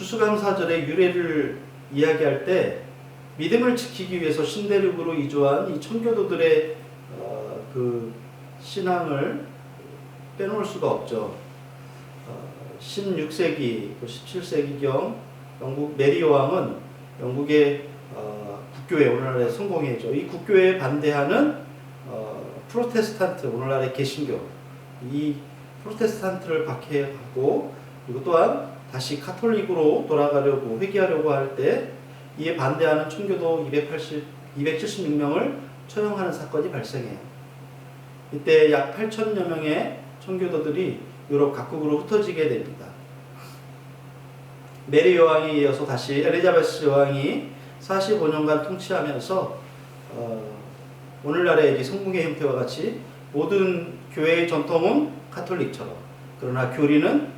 추수감사절의 유래를 이야기할 때 믿음을 지키기 위해서 신대륙으로 이주한 이 청교도들의 그 신앙을 빼놓을 수가 없죠. 16세기, 17세기경 영국 메리 여왕은 영국의 국교회, 오늘날의 성공회죠. 이 국교회에 반대하는 프로테스탄트, 오늘날의 개신교, 이 프로테스탄트를 박해하고, 그리고 또한 다시 카톨릭으로 돌아가려고 회귀하려고 할 때 이에 반대하는 청교도 276명을 처형하는 사건이 발생해요. 이때 약 8천여 명의 청교도들이 유럽 각국으로 흩어지게 됩니다. 메리 여왕에 이어서 다시 엘리자베스 여왕이 45년간 통치하면서 오늘날의 이 성공회 형태와 같이 모든 교회의 전통은 카톨릭처럼, 그러나 교리는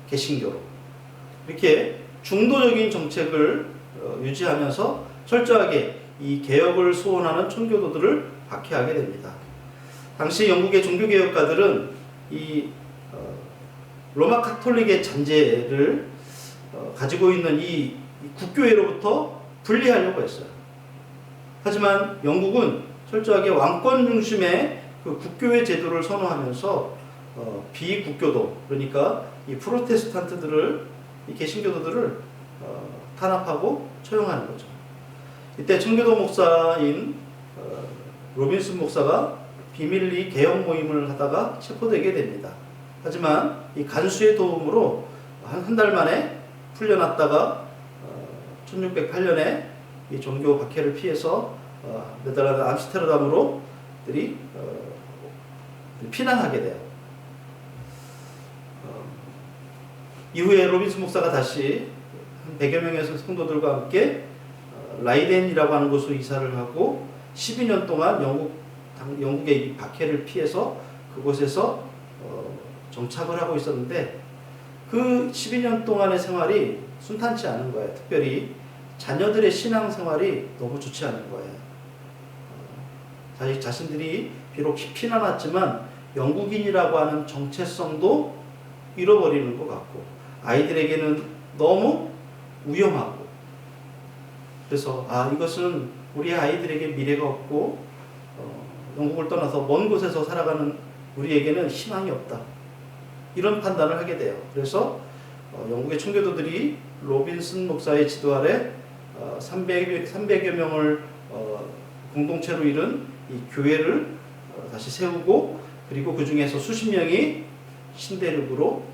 개신교로, 이렇게 중도적인 정책을 유지하면서 철저하게 이 개혁을 소원하는 청교도들을 박해하게 됩니다. 당시 영국의 종교개혁가들은 이 로마 카톨릭의 잔재를 가지고 있는 이 국교회로부터 분리하려고 했어요. 하지만 영국은 철저하게 왕권 중심의 그 국교회 제도를 선호하면서 비국교도, 그러니까 이 프로테스탄트들을, 이 개신교도들을 탄압하고 처형하는 거죠. 이때 청교도 목사인 로빈슨 목사가 비밀리 개혁 모임을 하다가 체포되게 됩니다. 하지만 이 간수의 도움으로 한 달 만에 풀려났다가 1608년에 이 종교 박해를 피해서 네덜란드 암스테르담으로 들이 피난하게 돼요. 이후에 로빈슨 목사가 다시 한 100여 명의 성도들과 함께 라이덴이라고 하는 곳으로 이사를 하고 12년 동안 영국의 이 박해를 피해서 그곳에서 정착을 하고 있었는데, 그 12년 동안의 생활이 순탄치 않은 거예요. 특별히 자녀들의 신앙 생활이 너무 좋지 않은 거예요. 자신들이 비록 피난왔지만 영국인이라고 하는 정체성도 잃어버리는 것 같고, 아이들에게는 너무 위험하고, 그래서 이것은 우리 아이들에게 미래가 없고 영국을 떠나서 먼 곳에서 살아가는 우리에게는 희망이 없다, 이런 판단을 하게 돼요. 그래서 영국의 청교도들이 로빈슨 목사의 지도 아래 300여 명을 공동체로 이룬 이 교회를 다시 세우고, 그리고 그 중에서 수십 명이 신대륙으로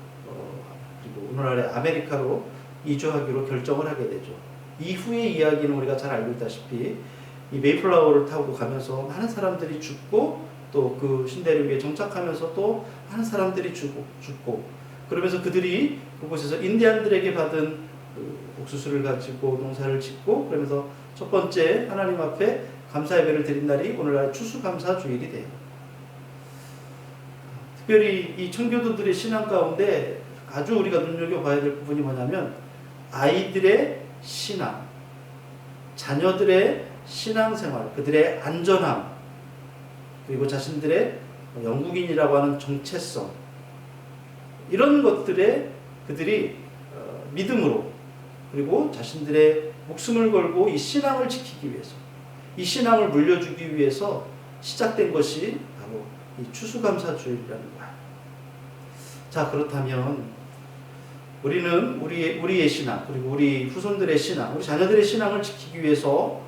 그리고 오늘날의 아메리카로 이주하기로 결정을 하게 되죠. 이후의 이야기는 우리가 잘 알고 있다시피 이 메이플라워를 타고 가면서 많은 사람들이 죽고, 또 그 신대륙에 정착하면서 또 많은 사람들이 죽고, 그러면서 그들이 그곳에서 인디안들에게 받은 그 옥수수를 가지고 농사를 짓고, 그러면서 첫 번째 하나님 앞에 감사 예배를 드린 날이 오늘날 추수감사 주일이 돼요. 특별히 이 청교도들의 신앙 가운데 아주 우리가 눈여겨봐야 될 부분이 뭐냐면, 아이들의 신앙, 자녀들의 신앙생활, 그들의 안전함, 그리고 자신들의 영국인이라고 하는 정체성, 이런 것들에 그들이 믿음으로, 그리고 자신들의 목숨을 걸고 이 신앙을 지키기 위해서, 이 신앙을 물려주기 위해서 시작된 것이 바로 이 추수감사주일이라는 거야. 자, 그렇다면 우리는 우리의 신앙, 그리고 우리 후손들의 신앙, 우리 자녀들의 신앙을 지키기 위해서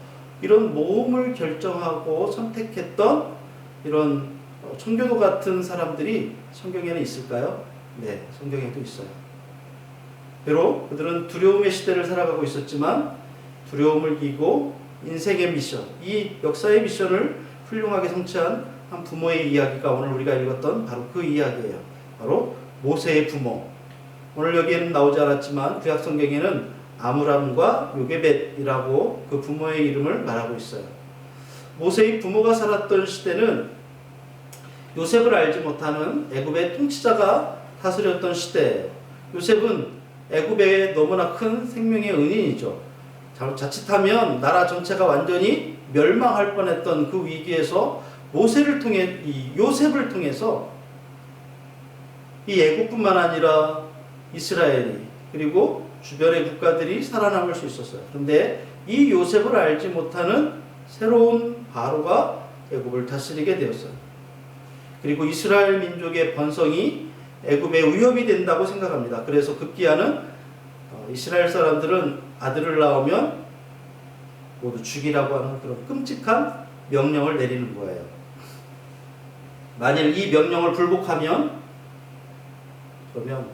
이런 모험을 결정하고 선택했던 이런 청교도 같은 사람들이 성경에는 있을까요? 네, 성경에도 있어요. 비록 그들은 두려움의 시대를 살아가고 있었지만 두려움을 이기고 인생의 미션, 이 역사의 미션을 훌륭하게 성취한 한 부모의 이야기가 오늘 우리가 읽었던 바로 그 이야기예요. 바로 모세의 부모. 오늘 여기에는 나오지 않았지만 구약 성경에는 아므람과 요게벳이라고 그 부모의 이름을 말하고 있어요. 모세의 부모가 살았던 시대는 요셉을 알지 못하는 애굽의 통치자가 다스렸던 시대. 요셉은 애굽의 너무나 큰 생명의 은인이죠. 자칫하면 나라 전체가 완전히 멸망할 뻔했던 그 위기에서 요셉을 통해서 이 애굽뿐만 아니라 이스라엘이, 그리고 주변의 국가들이 살아남을 수 있었어요. 그런데 이 요셉을 알지 못하는 새로운 바로가 애굽을 다스리게 되었어요. 그리고 이스라엘 민족의 번성이 애굽의 위협이 된다고 생각합니다. 그래서 급기야는 이스라엘 사람들은 아들을 낳으면 모두 죽이라고 하는 그런 끔찍한 명령을 내리는 거예요. 만일 이 명령을 불복하면 그러면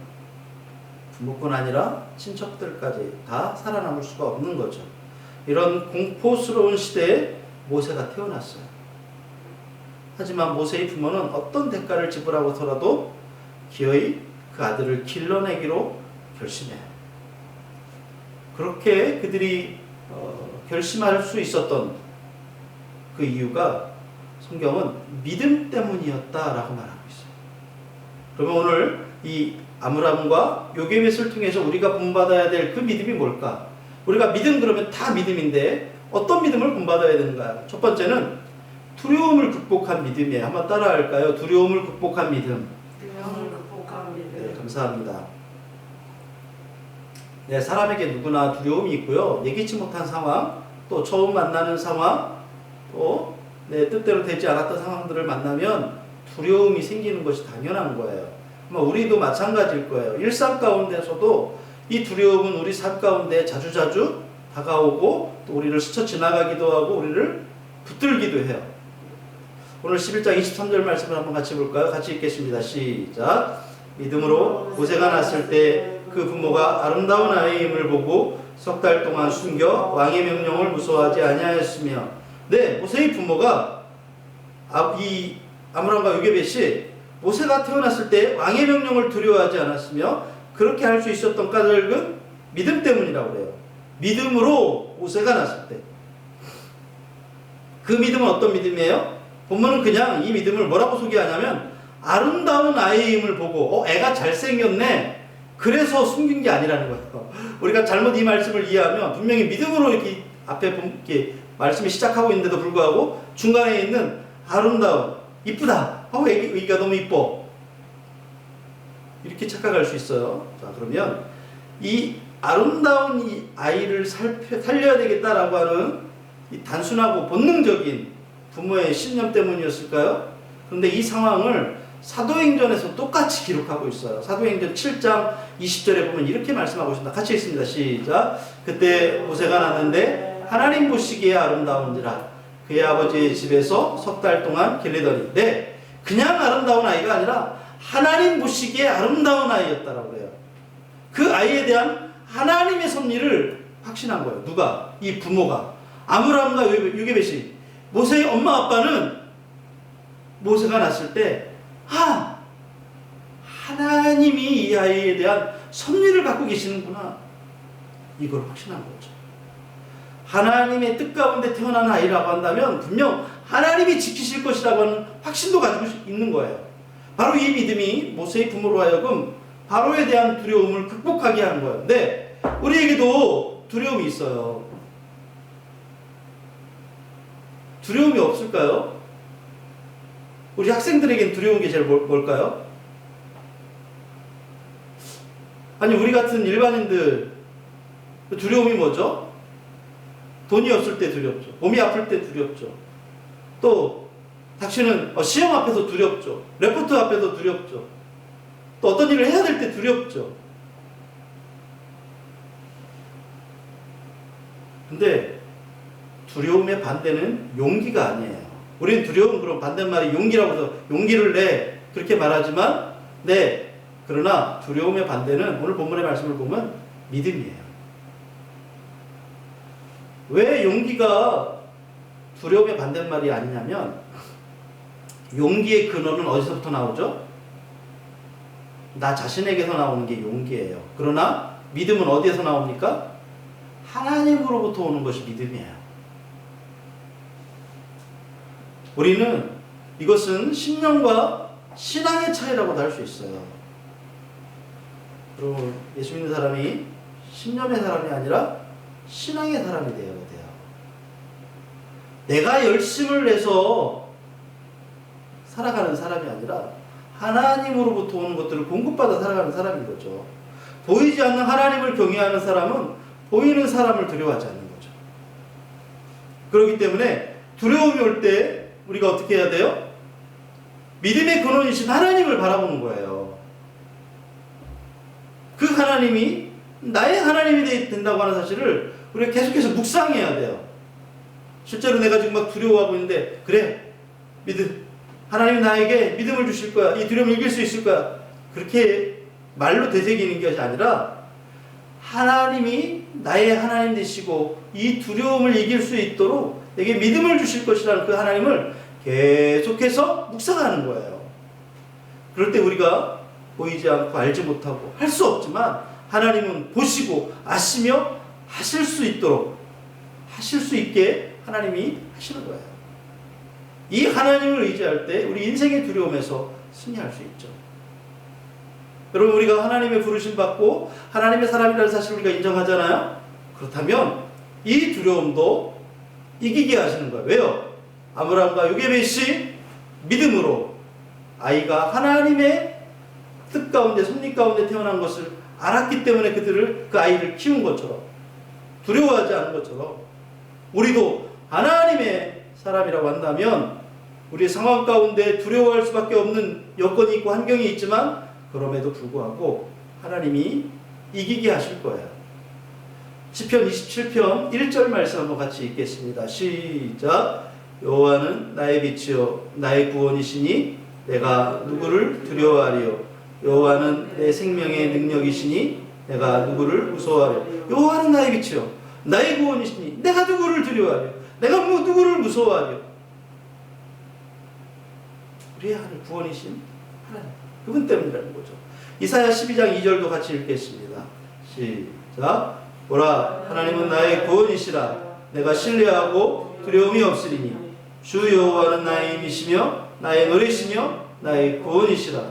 부모뿐 아니라 친척들까지 다 살아남을 수가 없는 거죠. 이런 공포스러운 시대에 모세가 태어났어요. 하지만 모세의 부모는 어떤 대가를 지불하고서라도 기어이 그 아들을 길러내기로 결심해요. 그렇게 그들이 결심할 수 있었던 그 이유가 성경은 믿음 때문이었다라고 말하고 있어요. 그러면 오늘 이 아므람과 요게벳을 통해서 우리가 본받아야 될 그 믿음이 뭘까? 우리가 믿음 그러면 다 믿음인데 어떤 믿음을 본받아야 되는가요? 첫 번째는 두려움을 극복한 믿음이에요. 한번 따라할까요? 두려움을 극복한 믿음. 두려움을 극복한 믿음. 네, 감사합니다. 네, 사람에게 누구나 두려움이 있고요. 예기치 못한 상황, 또 처음 만나는 상황, 또 내 뜻대로 되지 않았던 상황들을 만나면 두려움이 생기는 것이 당연한 거예요. 아마 우리도 마찬가지일 거예요. 일상 가운데서도 이 두려움은 우리 삶 가운데 자주자주 다가오고 또 우리를 스쳐 지나가기도 하고 우리를 붙들기도 해요. 오늘 11장 23절 말씀을 한번 같이 볼까요? 같이 읽겠습니다. 시작. 믿음으로 모세가 났을 때 그 부모가 아름다운 아이임을 보고 석 달 동안 숨겨 왕의 명령을 무서워하지 아니하였으며, 네, 모세의 부모가 이 아므람과 요게벳이 모세가 태어났을 때 왕의 명령을 두려워하지 않았으며 그렇게 할 수 있었던 까닭은 믿음 때문이라고 그래요. 믿음으로 모세가 났을 때. 그 믿음은 어떤 믿음이에요? 본문은 그냥 이 믿음을 뭐라고 소개하냐면 아름다운 아이임을 보고 애가 잘생겼네, 그래서 숨긴 게 아니라는 거예요. 우리가 잘못 이 말씀을 이해하면 분명히 믿음으로 이렇게 앞에 이렇게 말씀이 시작하고 있는데도 불구하고 중간에 있는 아름다운, 이쁘다, 애기가 너무 이뻐, 이렇게 착각할 수 있어요. 자, 그러면 이 아름다운 이 아이를 살려야 되겠다라고 하는 이 단순하고 본능적인 부모의 신념 때문이었을까요? 그런데 이 상황을 사도행전에서 똑같이 기록하고 있어요. 사도행전 7장 20절에 보면 이렇게 말씀하고 있습니다. 같이 읽습니다. 시작. 그때 모세가 났는데 하나님 보시기에 아름다운지라 그의 아버지의 집에서 석 달 동안 길리더니, 네, 그냥 아름다운 아이가 아니라 하나님 보시기에 아름다운 아이였다라고 해요. 그 아이에 대한 하나님의 섭리를 확신한 거예요. 누가? 이 부모가. 아므람과 요게벳이. 모세의 엄마 아빠는 모세가 났을 때 하나님이 이 아이에 대한 섭리를 갖고 계시는구나, 이걸 확신한 거죠. 하나님의 뜻 가운데 태어난 아이라고 한다면 분명 하나님이 지키실 것이라고 하는 확신도 가지고 있는 거예요. 바로 이 믿음이 모세의 부모로 하여금 바로에 대한 두려움을 극복하게 하는 거예요. 네, 우리에게도 두려움이 있어요. 두려움이 없을까요? 우리 학생들에겐 두려운 게 제일 뭘까요? 아니, 우리 같은 일반인들 두려움이 뭐죠? 돈이 없을 때 두렵죠. 몸이 아플 때 두렵죠. 또 당신은 시험 앞에서 두렵죠. 레포트 앞에서 두렵죠. 또 어떤 일을 해야 될 때 두렵죠. 근데 두려움의 반대는 용기가 아니에요. 우리는 두려움, 그럼 반대말이 용기라고 해서 용기를 내, 그렇게 말하지만, 네, 그러나 두려움의 반대는 오늘 본문의 말씀을 보면 믿음이에요. 왜 용기가 두려움의 반대말이 아니냐면, 용기의 근원은 어디서부터 나오죠? 나 자신에게서 나오는 게 용기예요. 그러나 믿음은 어디에서 나옵니까? 하나님으로부터 오는 것이 믿음이에요. 우리는 이것은 신념과 신앙의 차이라고도 할 수 있어요. 그리고 예수 믿는 사람이 신념의 사람이 아니라 신앙의 사람이 되어야 돼요. 내가 열심을 내서 살아가는 사람이 아니라 하나님으로부터 오는 것들을 공급받아 살아가는 사람인 거죠. 보이지 않는 하나님을 경외하는 사람은 보이는 사람을 두려워하지 않는 거죠. 그렇기 때문에 두려움이 올 때 우리가 어떻게 해야 돼요? 믿음의 근원이신 하나님을 바라보는 거예요. 그 하나님이 나의 하나님이 된다고 하는 사실을 우리가 계속해서 묵상해야 돼요. 실제로 내가 지금 막 두려워하고 있는데, 그래, 하나님 나에게 믿음을 주실 거야. 이 두려움을 이길 수 있을 거야. 그렇게 말로 되새기는 것이 아니라 하나님이 나의 하나님 되시고 이 두려움을 이길 수 있도록 내게 믿음을 주실 것이라는 그 하나님을 계속해서 묵상하는 거예요. 그럴 때 우리가 보이지 않고 알지 못하고 할 수 없지만 하나님은 보시고 아시며 하실 수 있도록, 하실 수 있게 하나님이 하시는 거예요. 이 하나님을 의지할 때 우리 인생의 두려움에서 승리할 수 있죠. 여러분, 우리가 하나님의 부르심 받고 하나님의 사람이라는 사실을 우리가 인정하잖아요. 그렇다면 이 두려움도 이기게 하시는 거예요. 왜요? 아브라함과 요게벳이 믿음으로 아이가 하나님의 뜻 가운데, 섭리 가운데 태어난 것을 알았기 때문에 그 아이를 키운 것처럼, 두려워하지 않은 것처럼 우리도 하나님의 사람이라고 한다면 우리의 상황 가운데 두려워할 수밖에 없는 여건이 있고 환경이 있지만 그럼에도 불구하고 하나님이 이기게 하실 거예요. 시편 27편 1절 말씀 한번 같이 읽겠습니다. 시작. 여호와는 나의 빛이요 나의 구원이시니 내가 누구를 두려워하리요. 여호와는 내 생명의 능력이시니 내가 누구를 무서워하리요. 여호와는 나의 빛이요 나의 구원이시니 내가 누구를 두려워하리요. 내가 누구를 무서워하리요. 우리의 하나님, 구원이신 하나님, 그분 때문이라는 거죠. 이사야 12장 2절도 같이 읽겠습니다. 시작. 보라, 하나님은 나의 구원이시라. 내가 신뢰하고 두려움이 없으리니 주 여호와는 나의 힘이시며 나의 노래시며 나의 구원이시라.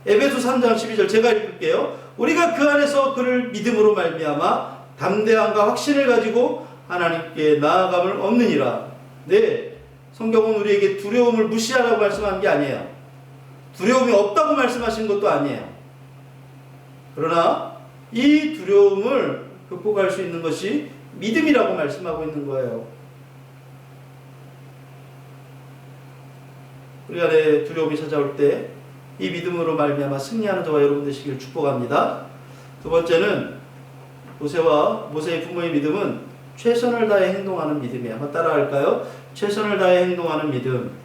에베소 3장 12절 제가 읽을게요. 우리가 그 안에서 그를 믿음으로 말미암아 담대함과 확신을 가지고 하나님께 나아감을 얻느니라. 네, 성경은 우리에게 두려움을 무시하라고 말씀한 게 아니에요. 두려움이 없다고 말씀하신 것도 아니에요. 그러나 이 두려움을 극복할 수 있는 것이 믿음이라고 말씀하고 있는 거예요. 우리 안에 두려움이 찾아올 때 이 믿음으로 말미암아 승리하는 저와 여러분 되시길 축복합니다. 두 번째는 모세의 부모의 믿음은 최선을 다해 행동하는 믿음이에요. 한번 따라할까요? 최선을 다해 행동하는 믿음.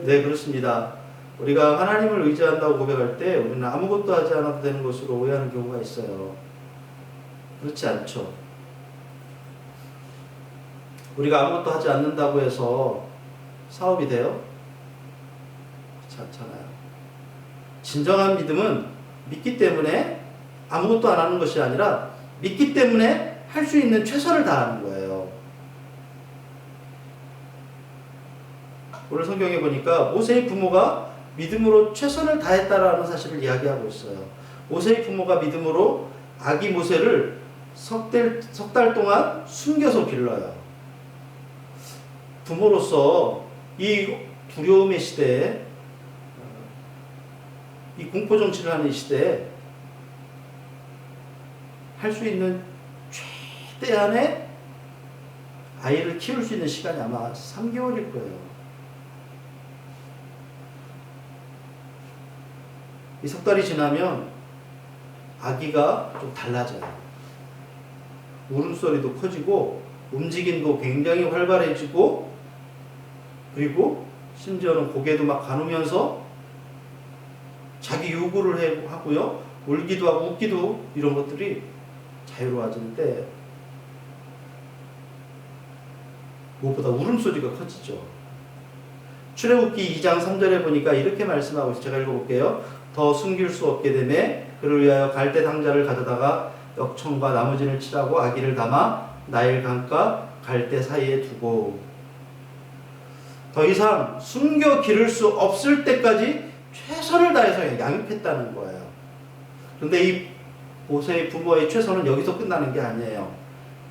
네, 그렇습니다. 우리가 하나님을 의지한다고 고백할 때 우리는 아무것도 하지 않아도 되는 것으로 오해하는 경우가 있어요. 그렇지 않죠. 우리가 아무것도 하지 않는다고 해서 사업이 돼요? 그렇지 않잖아요. 진정한 믿음은 믿기 때문에 아무것도 안 하는 것이 아니라 믿기 때문에 할 수 있는 최선을 다하는 거예요. 오늘 성경에 보니까 모세의 부모가 믿음으로 최선을 다했다라는 사실을 이야기하고 있어요. 모세의 부모가 믿음으로 아기 모세를 석 달 동안 숨겨서 길러요. 부모로서 이 두려움의 시대에, 이 공포정치를 하는 이 시대에 할 수 있는 최대한의 아이를 키울 수 있는 시간이 아마 3개월일 거예요. 이 석 달이 지나면 아기가 좀 달라져요. 울음소리도 커지고 움직임도 굉장히 활발해지고, 그리고 심지어는 고개도 막 가누면서 자기 요구를 하고요. 울기도 하고 웃기도, 이런 것들이 자유로워지는데 무엇보다 울음소리가 커지죠. 출애굽기 2장 3절에 보니까 이렇게 말씀하고 있어요. 제가 읽어볼게요. 더 숨길 수 없게 되매 그를 위하여 갈대 당자를 가져다가 역청과 나무진을 칠하고 아기를 담아 나일 강과 갈대 사이에 두고, 더 이상 숨겨 기를 수 없을 때까지 최선을 다해서 양육했다는 거예요. 그런데 이 모세의 부모의 최선은 여기서 끝나는 게 아니에요.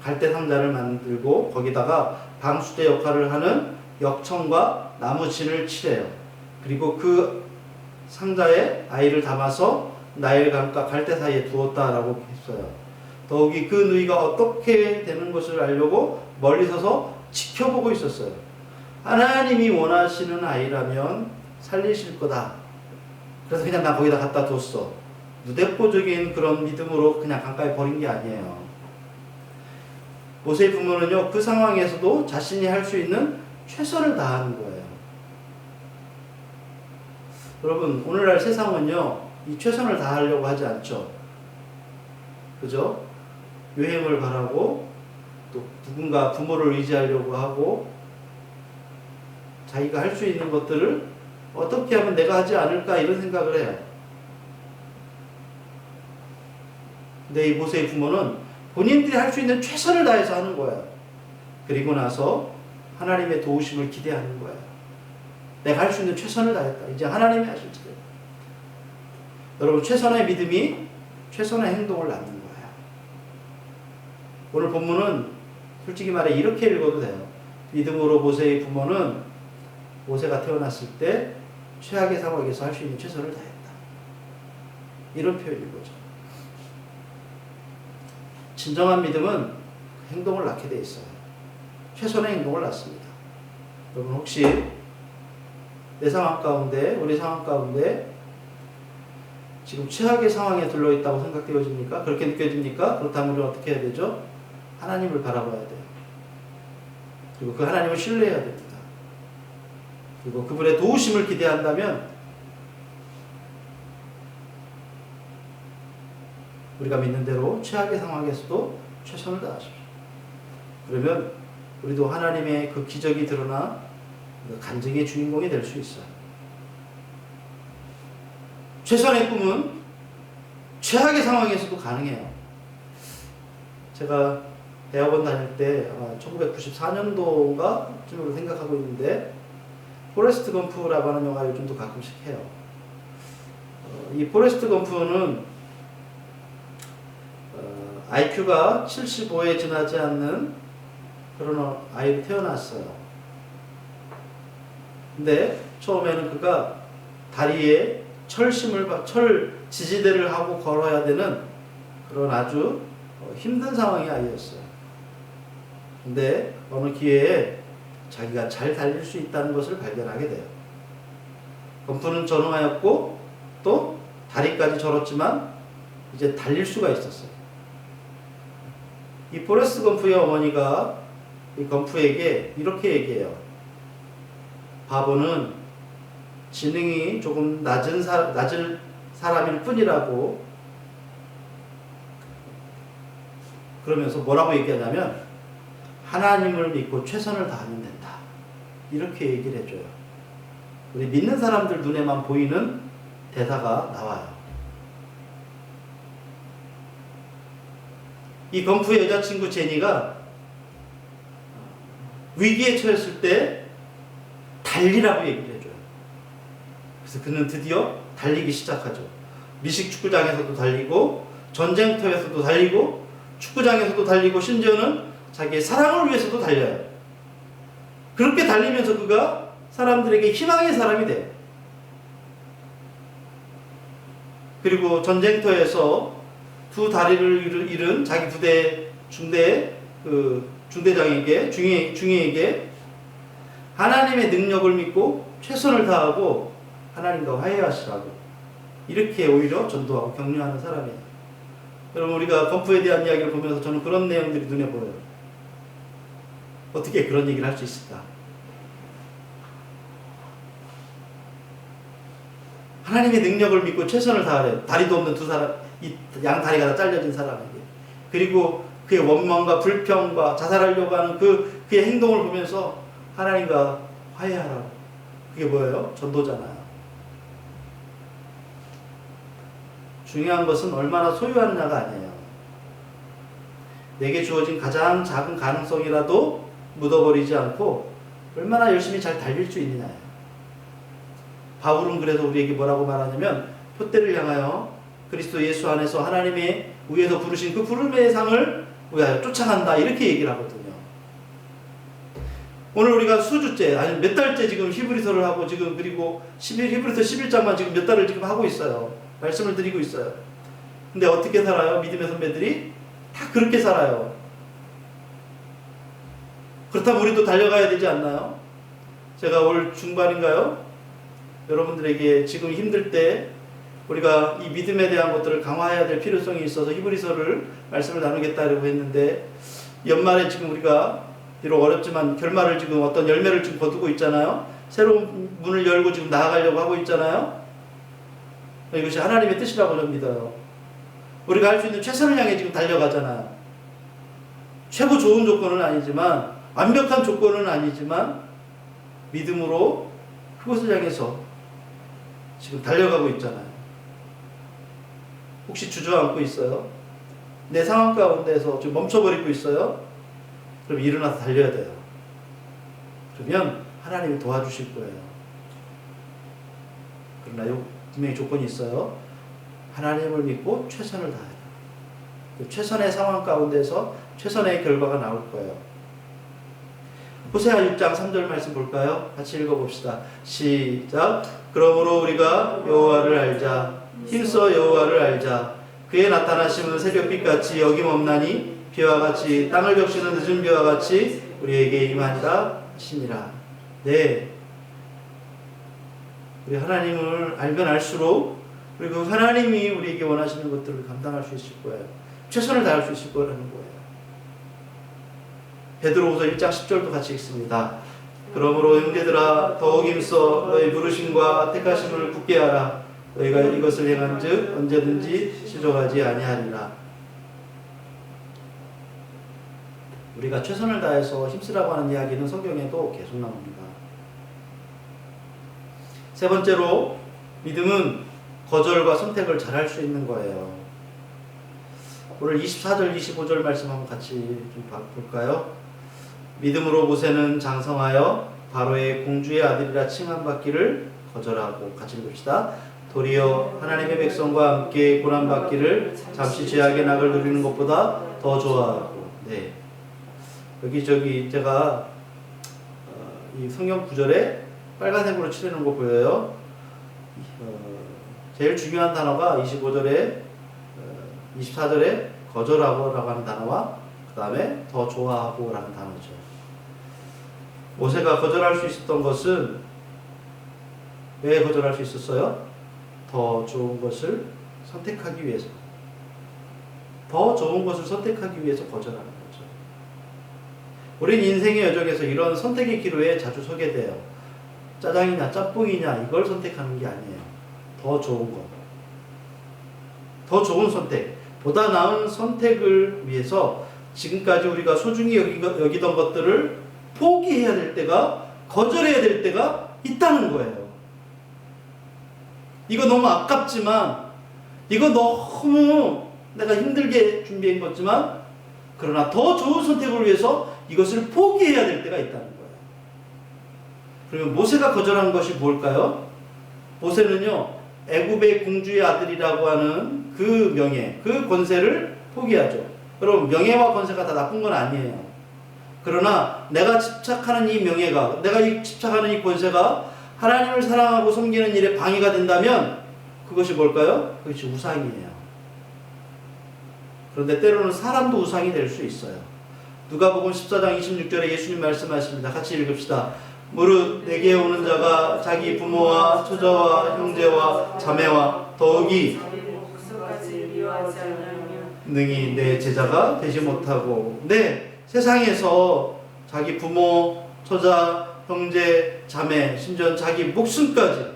갈대 상자를 만들고 거기다가 방수대 역할을 하는 역청과 나무진을 칠해요. 그리고 그 상자에 아이를 담아서 나일 강가 갈대 사이에 두었다라고 했어요. 더욱이 그 누이가 어떻게 되는 것을 알려고 멀리 서서 지켜보고 있었어요. 하나님이 원하시는 아이라면 살리실 거다. 그래서 그냥 나 거기다 갖다 뒀어. 무대포적인 그런 믿음으로 그냥 강가에 버린 게 아니에요. 모세의 부모는요, 그 상황에서도 자신이 할 수 있는 최선을 다하는 거예요. 여러분, 오늘날 세상은요, 이 최선을 다하려고 하지 않죠. 그죠? 유행을 바라고, 또 누군가 부모를 의지하려고 하고, 자기가 할 수 있는 것들을 어떻게 하면 내가 하지 않을까 이런 생각을 해요. 근데 이 모세의 부모는 본인들이 할 수 있는 최선을 다해서 하는 거예요. 그리고 나서 하나님의 도우심을 기대하는 거예요. 내가 할 수 있는 최선을 다했다. 이제 하나님이 하실 차례. 여러분, 최선의 믿음이 최선의 행동을 낳는 거예요. 오늘 본문은 솔직히 말해 이렇게 읽어도 돼요. 믿음으로 모세의 부모는 모세가 태어났을 때 최악의 상황에서 할 수 있는 최선을 다했다. 이런 표현인 거죠. 진정한 믿음은 행동을 낳게 돼 있어요. 최선의 행동을 낳습니다. 여러분, 혹시 내 상황 가운데, 우리 상황 가운데 지금 최악의 상황에 들러있다고 생각되어집니까? 그렇게 느껴집니까? 그렇다면 우리는 어떻게 해야 되죠? 하나님을 바라봐야 돼요. 그리고 그 하나님을 신뢰해야 됩니다. 그리고 그분의 도우심을 기대한다면 우리가 믿는 대로 최악의 상황에서도 최선을 다하십시오. 그러면 우리도 하나님의 그 기적이 드러나 간증의 주인공이 될 수 있어요. 최선의 꿈은 최악의 상황에서도 가능해요. 제가 대학원 다닐 때 1994년도인가 쯤으로 생각하고 있는데 포레스트 검프라고 하는 영화 요즘도 가끔씩 해요. 이 포레스트 검프는 IQ가 75에 지나지 않는 그런 아이로 태어났어요. 근데 처음에는 그가 다리에 철 지지대를 하고 걸어야 되는 그런 아주 힘든 상황의 아이였어요. 근데 어느 기회에 자기가 잘 달릴 수 있다는 것을 발견하게 돼요. 검프는 전능하였고 또 다리까지 절었지만 이제 달릴 수가 있었어요. 이 포레스트 검프의 어머니가 이 검프에게 이렇게 얘기해요. 바보는 지능이 조금 낮은 사람일 뿐이라고. 그러면서 뭐라고 얘기하냐면 하나님을 믿고 최선을 다하면 된다. 이렇게 얘기를 해줘요. 우리 믿는 사람들 눈에만 보이는 대사가 나와요. 이 검프의 여자친구 제니가 위기에 처했을 때 달리라고 얘기를 해줘요. 그래서 그는 드디어 달리기 시작하죠. 미식 축구장에서도 달리고 전쟁터에서도 달리고 축구장에서도 달리고 심지어는 자기의 사랑을 위해서도 달려요. 그렇게 달리면서 그가 사람들에게 희망의 사람이 돼요. 그리고 전쟁터에서 두 다리를 잃은 자기 부대 중대장에게 중위에게 하나님의 능력을 믿고 최선을 다하고 하나님과 화해하시라고 이렇게 오히려 전도하고 격려하는 사람이에요. 여러분, 우리가 검프에 대한 이야기를 보면서 저는 그런 내용들이 눈에 보여요. 어떻게 그런 얘기를 할 수 있을까? 하나님의 능력을 믿고 최선을 다하래요. 다리도 없는 두 사람, 이 양 다리가 다 잘려진 사람에게. 그리고 그의 원망과 불평과 자살하려고 하는 그의 행동을 보면서 하나님과 화해하라고. 그게 뭐예요? 전도잖아요. 중요한 것은 얼마나 소유하느냐가 아니에요. 내게 주어진 가장 작은 가능성이라도 묻어버리지 않고 얼마나 열심히 잘 달릴 수 있느냐예요. 바울은 그래서 우리에게 뭐라고 말하냐면 표대를 향하여 그리스도 예수 안에서 하나님의 위에서 부르신 그 부름의 상을 위하여 쫓아간다 이렇게 얘기를 하거든요. 오늘 우리가 수주째 아니 몇 달째 지금 히브리서를 하고 지금 그리고 히브리서 11장만 지금 몇 달을 지금 하고 있어요. 말씀을 드리고 있어요. 근데 어떻게 살아요? 믿음의 선배들이 다 그렇게 살아요. 그렇다면 우리도 달려가야 되지 않나요? 제가 올 중반인가요? 여러분들에게 지금 힘들 때 우리가 이 믿음에 대한 것들을 강화해야 될 필요성이 있어서 히브리서를 말씀을 나누겠다고 했는데, 연말에 지금 우리가 비록 어렵지만 결말을 지금 어떤 열매를 지금 거두고 있잖아요. 새로운 문을 열고 지금 나아가려고 하고 있잖아요. 이것이 하나님의 뜻이라고 저는 믿어요. 우리가 할 수 있는 최선을 향해 지금 달려가잖아요. 최고 좋은 조건은 아니지만, 완벽한 조건은 아니지만 믿음으로 그것을 향해서 지금 달려가고 있잖아요. 혹시 주저앉고 있어요? 내 상황 가운데서 지금 멈춰버리고 있어요? 그럼 일어나서 달려야 돼요. 그러면 하나님이 도와주실 거예요. 그러나 분명히 조건이 있어요. 하나님을 믿고 최선을 다해요. 최선의 상황 가운데서 최선의 결과가 나올 거예요. 호세아 6장 3절 말씀 볼까요? 같이 읽어봅시다. 시작. 그러므로 우리가 여호와를 알자. 힘써 여호와를 알자. 그의 나타나심은 새벽빛같이 여김없나니 비와 같이 땅을 적시는 늦은 비와 같이 우리에게 임하리라 하시니라. 네, 우리 하나님을 알면 알수록 우리 그 하나님이 우리에게 원하시는 것들을 감당할 수 있을 거예요. 최선을 다할 수 있을 거라는 거예요. 베드로후서 1장 10절도 같이 읽습니다. 그러므로 형제들아 더욱 힘써 너희 부르심과 택하심을 굳게 하라. 너희가 이것을 행한즉 언제든지 시족하지 아니하리라. 우리가 최선을 다해서 힘쓰라고 하는 이야기는 성경에도 계속 나옵니다. 세 번째로, 믿음은 거절과 선택을 잘할 수 있는 거예요. 오늘 24절 25절 말씀 한번 같이 좀 볼까요? 믿음으로 모세는 장성하여 바로의 공주의 아들이라 칭함받기를 거절하고, 같이 읽읍시다. 도리어 하나님의 백성과 함께 고난받기를 잠시 죄악의 낙을 누리는 것보다 더 좋아하고. 네, 여기 제가 이 성경 구절에 빨간색으로 칠해놓은 거 보여요. 제일 중요한 단어가 25절에 24절에 거절하고 라고 하는 단어와 그 다음에 더 좋아하고 라는 단어죠. 모세가 거절할 수 있었던 것은, 왜 거절할 수 있었어요? 더 좋은 것을 선택하기 위해서. 더 좋은 것을 선택하기 위해서 거절하는 거죠. 우린 인생의 여정에서 이런 선택의 기로에 자주 서게 돼요. 짜장이냐 짬뽕이냐 이걸 선택하는 게 아니에요. 더 좋은 것, 더 좋은 선택, 보다 나은 선택을 위해서 지금까지 우리가 소중히 여기던 것들을 포기해야 될 때가, 거절해야 될 때가 있다는 거예요. 이거 너무 아깝지만, 이거 너무 내가 힘들게 준비한 거지만, 그러나 더 좋은 선택을 위해서 이것을 포기해야 될 때가 있다는 거예요. 그러면 모세가 거절한 것이 뭘까요? 모세는요, 애굽의 공주의 아들이라고 하는 그 명예, 그 권세를 포기하죠. 여러분, 명예와 권세가 다 나쁜 건 아니에요. 그러나 내가 집착하는 이 명예가, 내가 집착하는 이 권세가 하나님을 사랑하고 섬기는 일에 방해가 된다면 그것이 뭘까요? 그것이 우상이에요. 그런데 때로는 사람도 우상이 될 수 있어요. 누가복음 14장 26절에 예수님 말씀하십니다. 같이 읽읍시다. 무릇 내게 오는 자가 자기 부모와 처자와 형제와 자매와 더욱이 능히 내 제자가 되지 못하고. 네, 세상에서 자기 부모, 처자, 형제, 자매, 심지어 자기 목숨까지,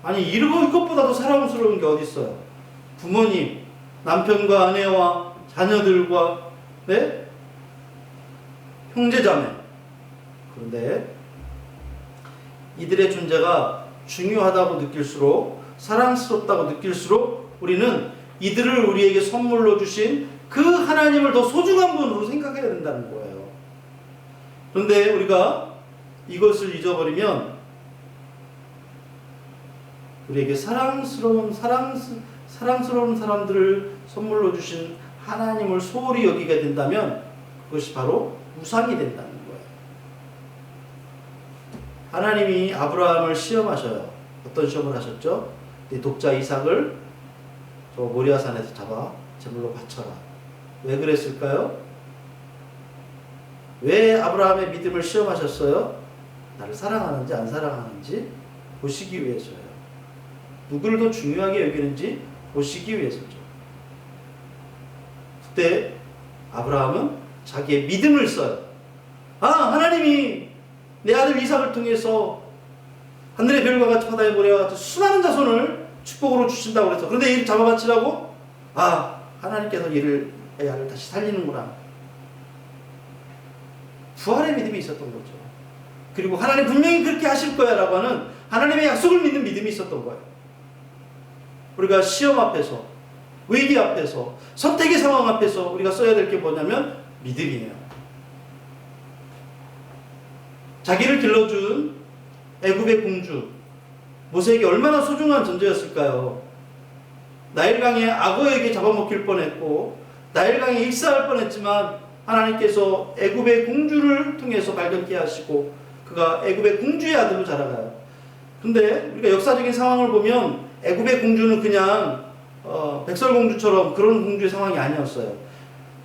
아니 이것보다도 사랑스러운 게 어디 있어요? 부모님, 남편과 아내와 자녀들과, 네? 형제, 자매. 그런데 이들의 존재가 중요하다고 느낄수록, 사랑스럽다고 느낄수록 우리는 이들을 우리에게 선물로 주신 그 하나님을 더 소중한 분으로 생각해야 된다는 거예요. 그런데 우리가 이것을 잊어버리면 우리에게 사랑스러운 사람들을 선물로 주신 하나님을 소홀히 여기게 된다면 그것이 바로 우상이 된다는 거예요. 하나님이 아브라함을 시험하셔요. 어떤 시험을 하셨죠? 네 독자 이삭을 저 모리아산에서 잡아 제물로 바쳐라. 왜 그랬을까요? 왜 아브라함의 믿음을 시험하셨어요? 나를 사랑하는지 안 사랑하는지 보시기 위해서요. 누구를 더 중요하게 여기는지 보시기 위해서죠. 그때 아브라함은 자기의 믿음을 써요. 하나님이 내 아들 이삭을 통해서 하늘의 별과 같이 바다의 모래와 같이 수많은 자손을 축복으로 주신다고 그래서, 그런데 이를 잡아 바치라고? 하나님께서 이를 다시 살리는구나. 부활의 믿음이 있었던 거죠. 그리고 하나님 분명히 그렇게 하실 거야 라고 하는 하나님의 약속을 믿는 믿음이 있었던 거예요. 우리가 시험 앞에서, 위기 앞에서, 선택의 상황 앞에서 우리가 써야 될 게 뭐냐면 믿음이에요. 자기를 길러준 애굽의 공주 모세에게 얼마나 소중한 존재였을까요? 나일강의 악어에게 잡아먹힐 뻔했고 나일강에 익사할 뻔했지만 하나님께서 애굽의 공주를 통해서 발견케 하시고 그가 애굽의 공주의 아들로 자라가요. 근데 우리가 역사적인 상황을 보면 애굽의 공주는 그냥 백설공주처럼 그런 공주의 상황이 아니었어요.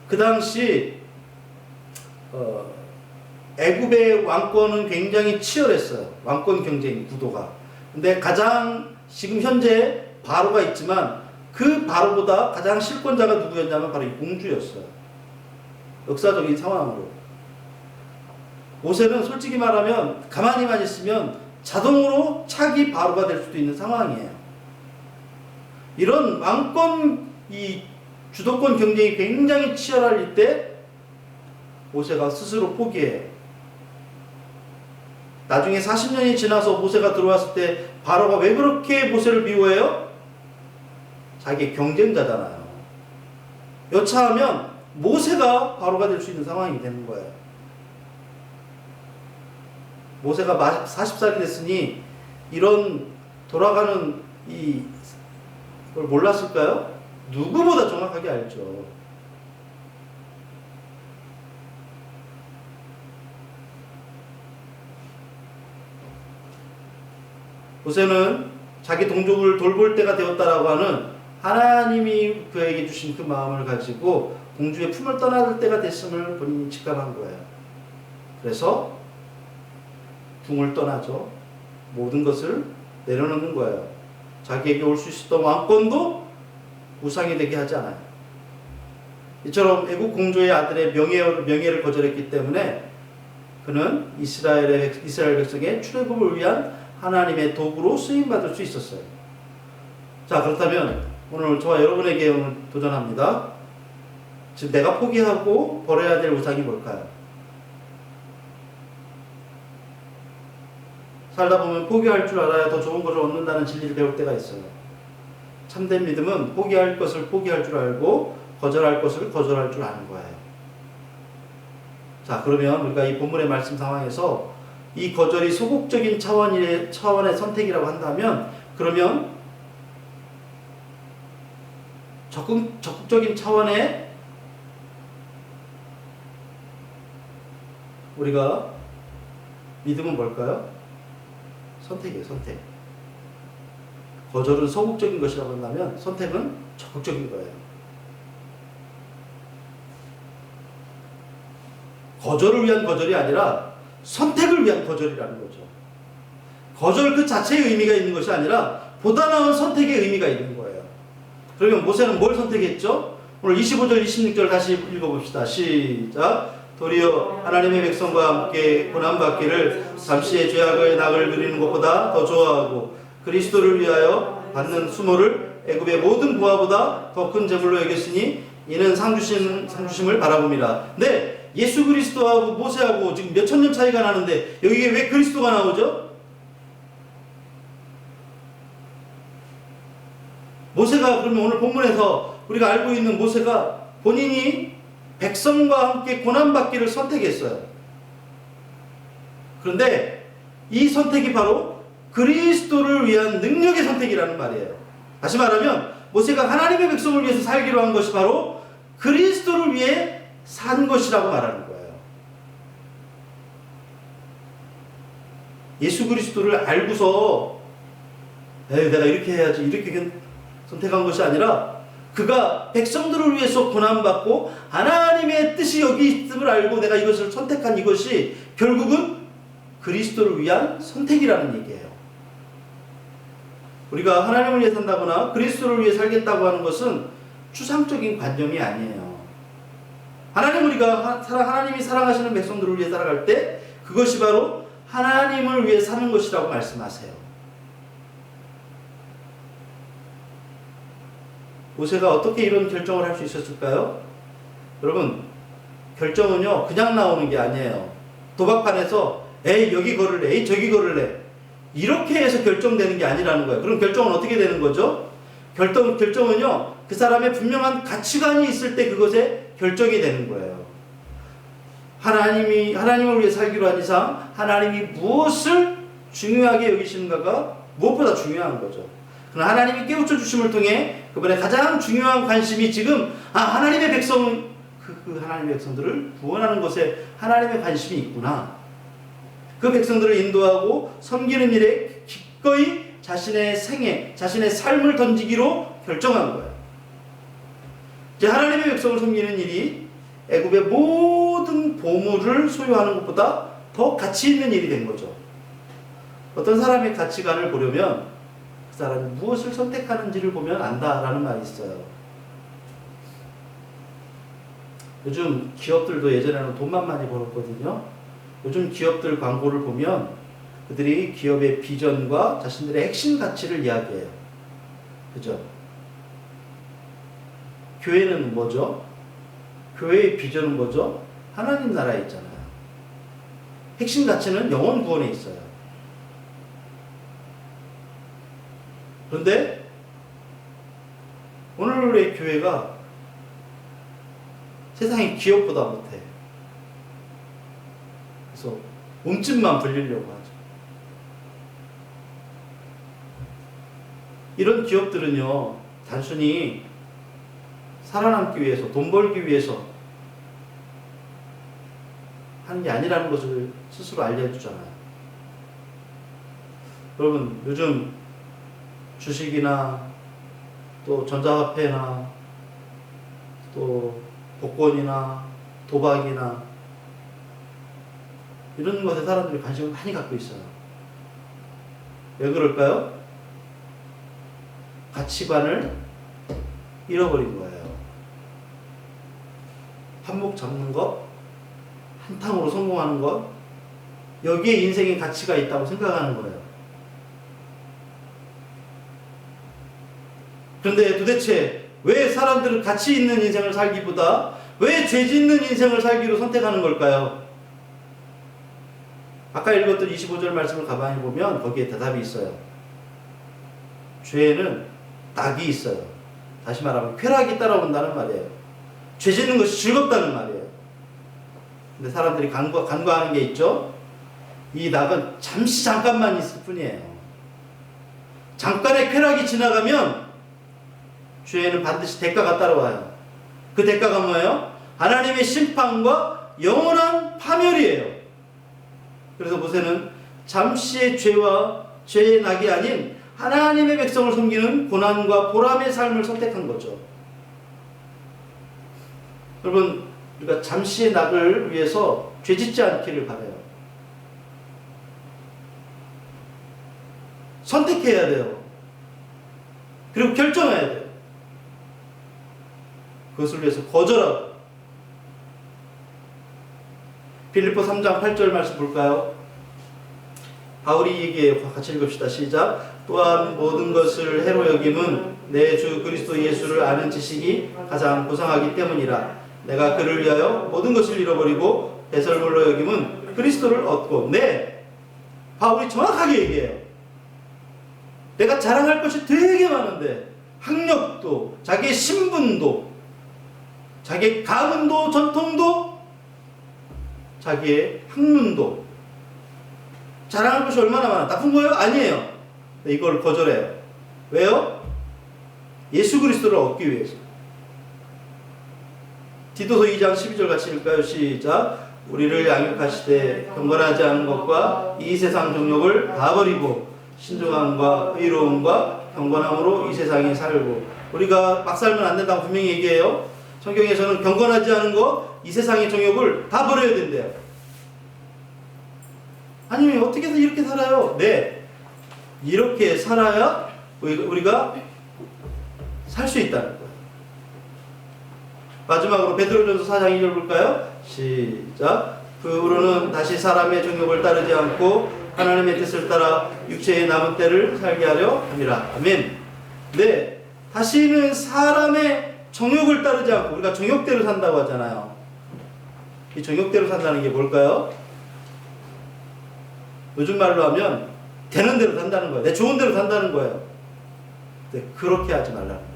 그 당시 애굽의 왕권은 굉장히 치열했어요. 왕권 경쟁 구도가. 근데 가장 지금 현재 바로가 있지만 그 바로보다 가장 실권자가 누구였냐면 바로 이 공주였어요. 역사적인 상황으로. 모세는 솔직히 말하면 가만히만 있으면 자동으로 차기 바로가 될 수도 있는 상황이에요. 이런 왕권 이 주도권 경쟁이 굉장히 치열할 이때 모세가 스스로 포기해요. 나중에 40년이 지나서 모세가 들어왔을 때 바로가 왜 그렇게 모세를 미워해요? 자기 경쟁자잖아요. 여차하면 모세가 바로가 될 수 있는 상황이 되는 거예요. 모세가 40살이 됐으니 이런 돌아가는 걸 몰랐을까요? 누구보다 정확하게 알죠. 모세는 자기 동족을 돌볼 때가 되었다라고 하는 하나님이 그에게 주신 그 마음을 가지고 공주의 품을 떠날 때가 됐음을 본인이 직감한 거예요. 그래서 궁을 떠나죠. 모든 것을 내려놓는 거예요. 자기에게 올 수 있었던 왕권도 우상이 되게 하지 않아요. 이처럼 애국 공주의 아들의 명예를 거절했기 때문에 그는 이스라엘 백성의 출애굽을 위한 하나님의 도구로 쓰임받을 수 있었어요. 자, 그렇다면 오늘 저와 여러분에게 오늘 도전합니다. 지금 내가 포기하고 버려야 될 우상이 뭘까요? 살다 보면 포기할 줄 알아야 더 좋은 것을 얻는다는 진리를 배울 때가 있어요. 참된 믿음은 포기할 것을 포기할 줄 알고 거절할 것을 거절할 줄 아는 거예요. 자, 그러면 우리가 이 본문의 말씀 상황에서 이 거절이 소극적인 차원의 선택이라고 한다면, 그러면 적극적인 차원의 우리가 믿음은 뭘까요? 선택이에요, 선택. 거절은 소극적인 것이라고 한다면 선택은 적극적인 거예요. 거절을 위한 거절이 아니라 선택을 위한 거절이라는 거죠. 거절 그 자체의 의미가 있는 것이 아니라 보다 나은 선택의 의미가 있는 거예요. 그러면 모세는 뭘 선택했죠? 오늘 25절, 26절 다시 읽어봅시다. 시작. 도리어 하나님의 백성과 함께 고난받기를 잠시의 죄악의 낙을 누리는 것보다 더 좋아하고 그리스도를 위하여 받는 수모를 애굽의 모든 부하보다 더 큰 재물로 여겼으니 이는 상주심을 바라봅니다. 네, 예수 그리스도하고 모세하고 지금 몇천 년 차이가 나는데 여기에 왜 그리스도가 나오죠? 모세가, 그러면 오늘 본문에서 우리가 알고 있는 모세가 본인이 백성과 함께 고난받기를 선택했어요. 그런데 이 선택이 바로 그리스도를 위한 능력의 선택이라는 말이에요. 다시 말하면 모세가 하나님의 백성을 위해서 살기로 한 것이 바로 그리스도를 위해 산 것이라고 말하는 거예요. 예수 그리스도를 알고서 에이, 내가 이렇게 해야지 이렇게 선택한 것이 아니라 그가 백성들을 위해서 고난받고 하나님의 뜻이 여기 있음을 알고 내가 이것을 선택한 이것이 결국은 그리스도를 위한 선택이라는 얘기예요. 우리가 하나님을 위해 산다거나 그리스도를 위해 살겠다고 하는 것은 추상적인 관념이 아니에요. 하나님이 사랑하시는 백성들을 위해 살아갈 때 그것이 바로 하나님을 위해 사는 것이라고 말씀하세요. 모세가 어떻게 이런 결정을 할 수 있었을까요? 여러분, 결정은요 그냥 나오는 게 아니에요. 도박판에서 에이 여기 걸을래, 에이 저기 걸을래 이렇게 해서 결정되는 게 아니라는 거예요. 그럼 결정은 어떻게 되는 거죠? 결정은요 그 사람의 분명한 가치관이 있을 때 그것에 결정이 되는 거예요. 하나님을 위해 살기로 한 이상 하나님이 무엇을 중요하게 여기시는가가 무엇보다 중요한 거죠. 그러나 하나님이 깨우쳐 주심을 통해 그분의 가장 중요한 관심이 지금 하나님의 백성들을 구원하는 것에 하나님의 관심이 있구나. 그 백성들을 인도하고 섬기는 일에 기꺼이 자신의 생애, 자신의 삶을 던지기로 결정한 거예요. 이제 하나님의 백성을 섬기는 일이 애굽의 모든 보물을 소유하는 것보다 더 가치 있는 일이 된 거죠. 어떤 사람의 가치관을 보려면 그 사람이 무엇을 선택하는지를 보면 안다라는 말이 있어요. 요즘 기업들도 예전에는 돈만 많이 벌었거든요. 요즘 기업들 광고를 보면 그들이 기업의 비전과 자신들의 핵심 가치를 이야기해요. 그죠? 교회는 뭐죠? 교회의 비전은 뭐죠? 하나님 나라에 있잖아요. 핵심 가치는 영혼 구원에 있어요. 그런데 오늘의 교회가 세상의 기업보다 못해. 그래서 몸집만 불리려고 하죠. 이런 기업들은요 단순히 살아남기 위해서 돈 벌기 위해서 하는 게 아니라는 것을 스스로 알려주잖아요. 여러분 요즘 주식이나 또 전자화폐나 또 복권이나 도박이나 이런 것에 사람들이 관심을 많이 갖고 있어요. 왜 그럴까요? 가치관을 잃어버린 거예요. 한몫 잡는 것, 한탕으로 성공하는 것, 여기에 인생의 가치가 있다고 생각하는 거예요. 그런데 도대체 왜 사람들은 가치 있는 인생을 살기보다 왜 죄 짓는 인생을 살기로 선택하는 걸까요? 아까 읽었던 25절 말씀을 가만히 보면 거기에 대답이 있어요. 죄에는 낙이 있어요. 다시 말하면 쾌락이 따라온다는 말이에요. 죄 짓는 것이 즐겁다는 말이에요. 근데 사람들이 간과하는 게 있죠. 이 낙은 잠깐만 있을 뿐이에요. 잠깐의 쾌락이 지나가면 죄에는 반드시 대가가 따라와요. 그 대가가 뭐예요? 하나님의 심판과 영원한 파멸이에요. 그래서 모세는 잠시의 죄의 낙이 아닌 하나님의 백성을 섬기는 고난과 보람의 삶을 선택한 거죠. 여러분, 우리가 잠시의 낙을 위해서 죄 짓지 않기를 바라요. 선택해야 돼요. 그리고 결정해야 돼요. 그것을 위해서 거절하고. 빌립보 3장 8절 말씀 볼까요? 바울이 얘기해요. 같이 읽읍시다. 시작. 또한 모든 것을 해로 여김은 내 주 그리스도 예수를 아는 지식이 가장 고상하기 때문이라. 내가 그를 위하여 모든 것을 잃어버리고 배설물로 여김은 그리스도를 얻고. 네, 바울이 정확하게 얘기해요. 내가 자랑할 것이 되게 많은데 학력도 자기의 신분도 자기의 가문도 전통도 자기의 학문도 자랑할 것이 얼마나 많아. 나쁜 거예요? 아니에요. 이걸 거절해요. 왜요? 예수 그리스도를 얻기 위해서. 디도서 2장 12절 같이 읽을까요? 시작. 우리를 양육하시되 경건하지 않은 것과 이 세상 정욕을 다 버리고 신중함과 의로움과 경건함으로 이 세상에 살고. 우리가 막 살면 안 된다고 분명히 얘기해요. 성경에서는 경건하지 않은 거, 이 세상의 정욕을 다 버려야 된대요. 아니 어떻게 해서 이렇게 살아요? 네, 이렇게 살아야 우리가 살 수 있다는 거예요. 마지막으로 베드로전서 4장 2절 볼까요? 시작. 그 후로는 다시 사람의 정욕을 따르지 않고 하나님의 뜻을 따라 육체의 남은 때를 살게 하려 함이라. 아멘. 네, 다시는 사람의 정욕을 따르지 않고, 우리가 정욕대로 산다고 하잖아요. 이 정욕대로 산다는 게 뭘까요? 요즘 말로 하면 되는 대로 산다는 거예요. 내 좋은 대로 산다는 거예요. 네, 그렇게 하지 말라는 거예요.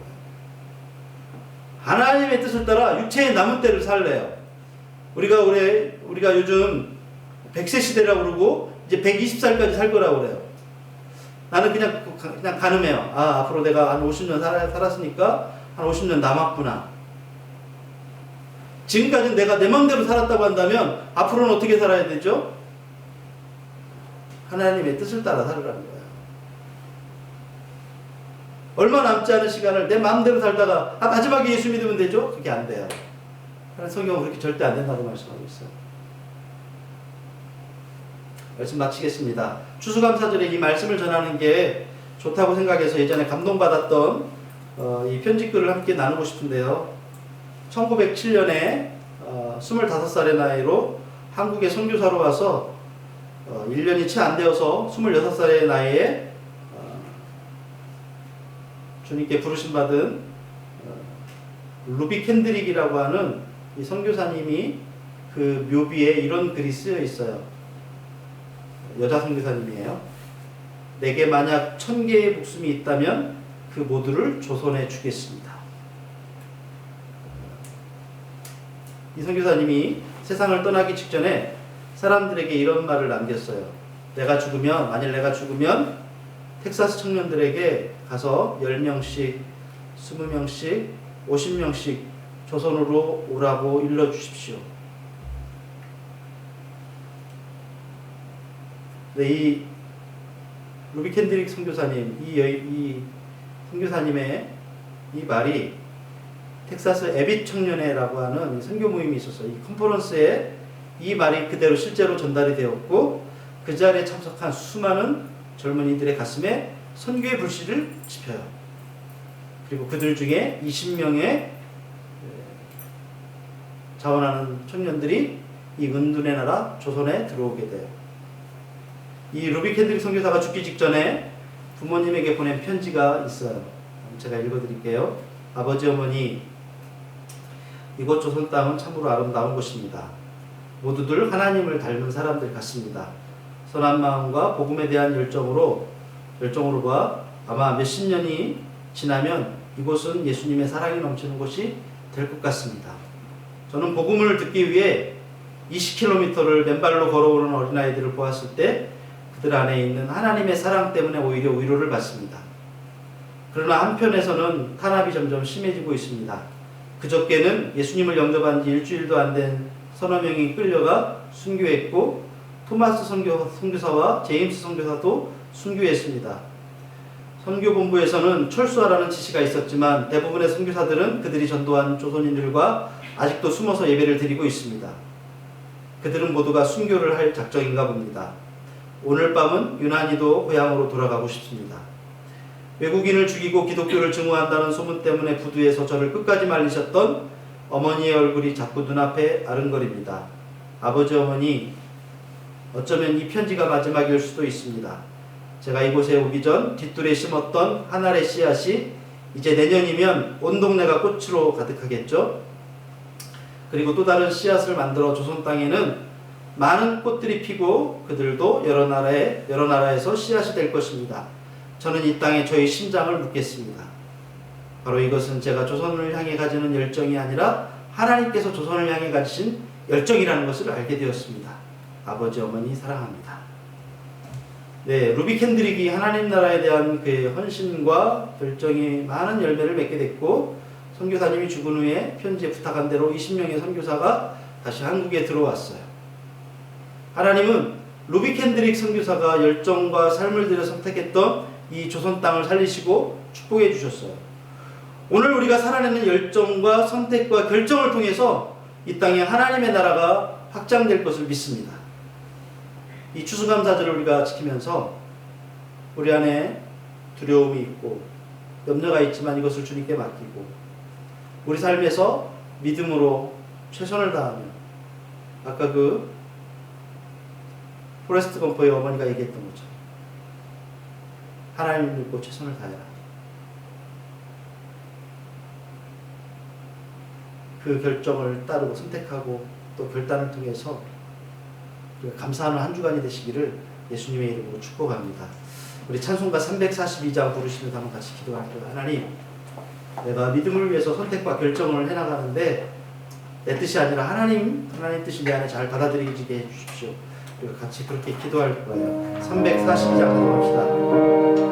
하나님의 뜻을 따라 육체의 남은 때를 살래요. 우리가 요즘 100세 시대라고 그러고 이제 120살까지 살 거라고 그래요. 나는 그냥 가늠해요. 아, 앞으로 내가 한 50년 살았으니까 한 50년 남았구나. 지금까지는 내가 내 마음대로 살았다고 한다면 앞으로는 어떻게 살아야 되죠? 하나님의 뜻을 따라 살으라는 거예요. 얼마 남지 않은 시간을 내 마음대로 살다가 마지막에 예수 믿으면 되죠? 그게 안 돼요. 성경은 그렇게 절대 안 된다고 말씀하고 있어요. 말씀 마치겠습니다. 추수감사절에 이 말씀을 전하는 게 좋다고 생각해서 예전에 감동받았던 이 편지글을 함께 나누고 싶은데요. 1907년에 25살의 나이로 한국에 선교사로 와서 1년이 채 안 되어서 26살의 나이에 주님께 부르심 받은 루비 캔드릭이라고 하는 이 선교사님이 그 묘비에 이런 글이 쓰여 있어요. 여자 선교사님이에요. 내게 만약 1000개의 목숨이 있다면 그 모두를 조선에 주겠습니다. 이 선교사님이 세상을 떠나기 직전에 사람들에게 이런 말을 남겼어요. 만일 내가 죽으면 텍사스 청년들에게 가서 10명씩, 20명씩, 50명씩 조선으로 오라고 일러주십시오. 네, 이 루비 캔드릭 선교사님, 이 선교사님의 이 말이 텍사스 에빗 청년회라고 하는 선교 모임이 있었어요. 이 컨퍼런스에 이 말이 그대로 실제로 전달이 되었고, 그 자리에 참석한 수많은 젊은이들의 가슴에 선교의 불씨를 지펴요. 그리고 그들 중에 20명의 자원하는 청년들이 이 은둔의 나라 조선에 들어오게 돼요. 이 루비 캔드릭 선교사가 죽기 직전에 부모님에게 보낸 편지가 있어요. 제가 읽어드릴게요. 아버지, 어머니, 이곳 조선 땅은 참으로 아름다운 곳입니다. 모두들 하나님을 닮은 사람들 같습니다. 선한 마음과 복음에 대한 열정으로 봐 아마 몇십 년이 지나면 이곳은 예수님의 사랑이 넘치는 곳이 될 것 같습니다. 저는 복음을 듣기 위해 20km를 맨발로 걸어오는 어린아이들을 보았을 때 그들 안에 있는 하나님의 사랑 때문에 오히려 위로를 받습니다. 그러나 한편에서는 탄압이 점점 심해지고 있습니다. 그저께는 예수님을 영접한 지 일주일도 안 된 서너 명이 끌려가 순교했고, 토마스 선교사와 제임스 선교사도 순교했습니다. 선교본부에서는 철수하라는 지시가 있었지만 대부분의 선교사들은 그들이 전도한 조선인들과 아직도 숨어서 예배를 드리고 있습니다. 그들은 모두가 순교를 할 작정인가 봅니다. 오늘 밤은 유난히도 고향으로 돌아가고 싶습니다. 외국인을 죽이고 기독교를 증오한다는 소문 때문에 부두에서 저를 끝까지 말리셨던 어머니의 얼굴이 자꾸 눈앞에 아른거립니다. 아버지, 어머니, 어쩌면 이 편지가 마지막일 수도 있습니다. 제가 이곳에 오기 전 뒷뜰에 심었던 한 알의 씨앗이 이제 내년이면 온 동네가 꽃으로 가득하겠죠. 그리고 또 다른 씨앗을 만들어 조선 땅에는 많은 꽃들이 피고 그들도 여러 나라에서 씨앗이 될 것입니다. 저는 이 땅에 저희 심장을 묻겠습니다. 바로 이것은 제가 조선을 향해 가지는 열정이 아니라 하나님께서 조선을 향해 가지신 열정이라는 것을 알게 되었습니다. 아버지, 어머니 사랑합니다. 네, 루비 캔드릭이 하나님 나라에 대한 그의 헌신과 결정이 많은 열매를 맺게 됐고, 선교사님이 죽은 후에 편지에 부탁한 대로 20명의 선교사가 다시 한국에 들어왔어요. 하나님은 루비 캔드릭 선교사가 열정과 삶을 들여 선택했던 이 조선 땅을 살리시고 축복해 주셨어요. 오늘 우리가 살아내는 열정과 선택과 결정을 통해서 이 땅에 하나님의 나라가 확장될 것을 믿습니다. 이 추수감사절을 우리가 지키면서 우리 안에 두려움이 있고 염려가 있지만 이것을 주님께 맡기고 우리 삶에서 믿음으로 최선을 다하며 아까 그 포레스트 검퍼의 어머니가 얘기했던 것처럼 하나님을 믿고 최선을 다해라. 그 결정을 따르고 선택하고 또 결단을 통해서 감사하는 한 주간이 되시기를 예수님의 이름으로 축복합니다. 우리 찬송가 342장 부르시면서 한번 같이 기도할게요. 하나님, 내가 믿음을 위해서 선택과 결정을 해나가는데 내 뜻이 아니라 하나님 뜻이 내 안에 잘 받아들이게 해주십시오. 그리고 같이 그렇게 기도할 거예요. 342장 가져갑시다.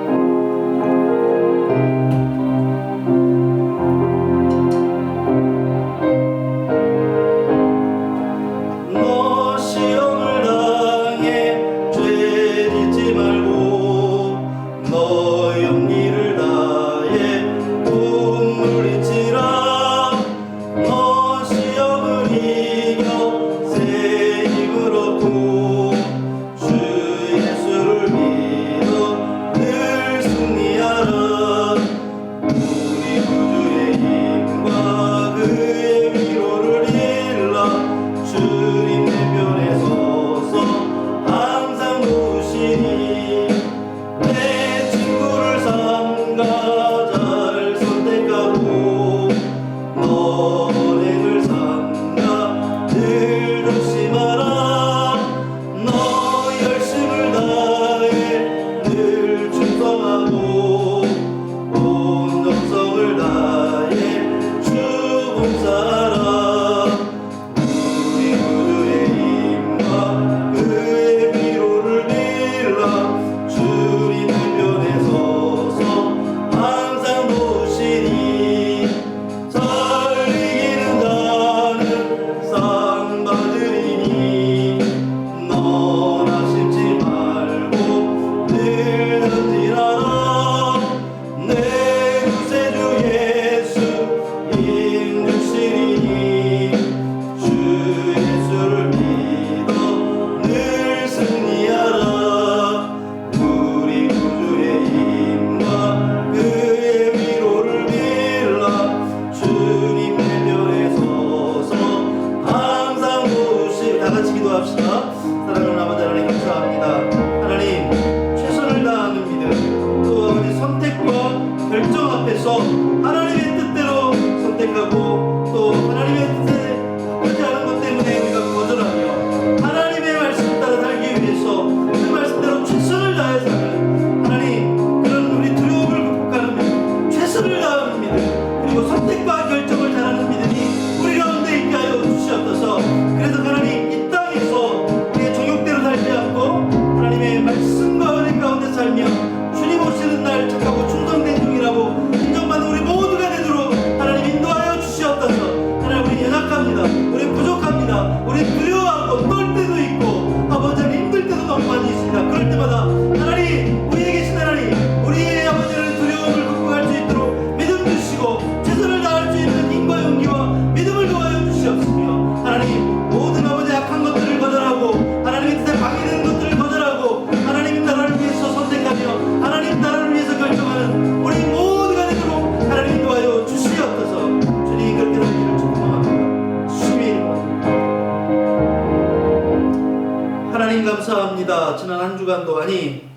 감사합니다. 지난 한 주간도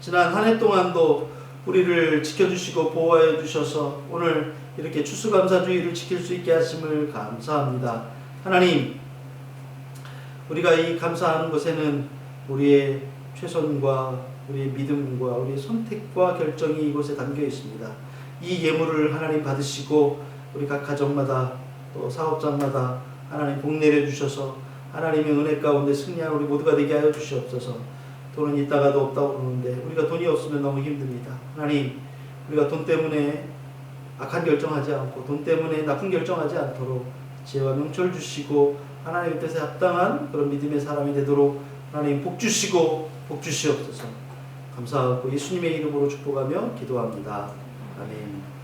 지난 한 해 동안도 우리를 지켜주시고 보호하여 주셔서 오늘 이렇게 추수감사주의를 지킬 수 있게 하심을 감사합니다. 하나님, 우리가 이 감사하는 것에는 우리의 최선과 우리의 믿음과 우리의 선택과 결정이 이곳에 담겨 있습니다. 이 예물을 하나님 받으시고 우리 각 가정마다 또 사업장마다 하나님 복 내려 주셔서 하나님의 은혜 가운데 승리하는 우리 모두가 되게 하여 주시옵소서. 돈은 있다가도 없다고 그러는데 우리가 돈이 없으면 너무 힘듭니다. 하나님, 우리가 돈 때문에 악한 결정하지 않고 돈 때문에 나쁜 결정하지 않도록 지혜와 명철 주시고 하나님의 뜻에 합당한 그런 믿음의 사람이 되도록 하나님 복 주시고 복 주시옵소서. 감사하고 예수님의 이름으로 축복하며 기도합니다. 아멘.